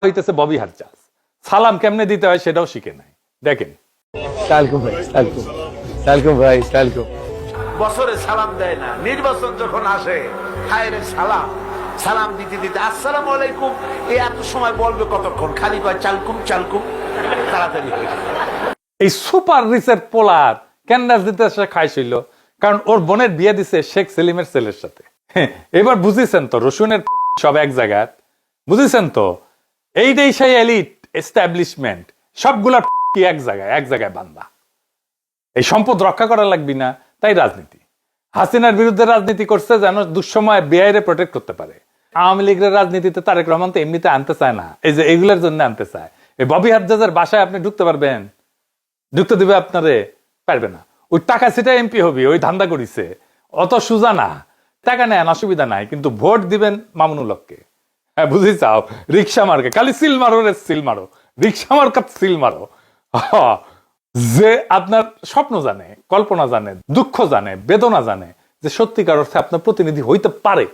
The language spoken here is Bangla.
হইতেছে ববি হাজ্জাজ, সালাম কেমনে দিতে হয় সেটাও শিখে নাই। দেখেন, সালকুম ভাই, সালকুম সালকুম ভাই, সালকুম। বছরে সালাম দেয় না, নির্বাচন যখন আসে হায় রে সালাম, সালাম দিতে দিতে আসসালামু আলাইকুম এই এত সময় বলবে কতক্ষণ, খালি কয় চালকুম চালকুম, তাড়াতাড়ি হয়ে যায়। এই সুপার রিচের পোলার কেন রাজনীতি সে খাইছিল? কারণ ওর বোনের বিয়ে দিছে শেখ সেলিমের ছেলের সাথে। এবার বুঝেছেন তো রসুনের সব এক জায়গায়, বুঝেছেন তো? এইটাই সেই এলিট এস্টাবলিশমেন্ট, সবগুলা কি এক জায়গায় বান্দা। এই সম্পদ রক্ষা করা লাগবে না, তাই রাজনীতি। হাসিনার বিরুদ্ধে রাজনীতি করছে যেন দুঃসময় বেআইরে প্রোটেক্ট করতে পারে। আওয়ামী লীগের রাজনীতিতে তারেক রহমান তো এমনিতে আনতে চায় না, এই যে এগুলোর জন্য আনতে চায়। এই ববি হাজ্জাজের বাসায় আপনি ঢুকতে পারবেন? ঢুকতে দিবে আপনারে? পারবে না। ওই টাকা সেটা এমপি হবি, ওই ধান্দা করিছে, অত সুজা না। টাকা নেন, অসুবিধা নাই, কিন্তু ভোট দিবেন মামুনুল হককে। হ্যাঁ, বুঝি চাও? রিক্সা মার্কে খালি সিল মারো রে সিল মারো, রিক্সা মার্কাত সিল মারো। যে আপনার স্বপ্ন জানে, কল্পনা জানে, দুঃখ জানে, বেদনা জানে, যে সত্যিকার অর্থে আপনার প্রতিনিধি হইতে পারে,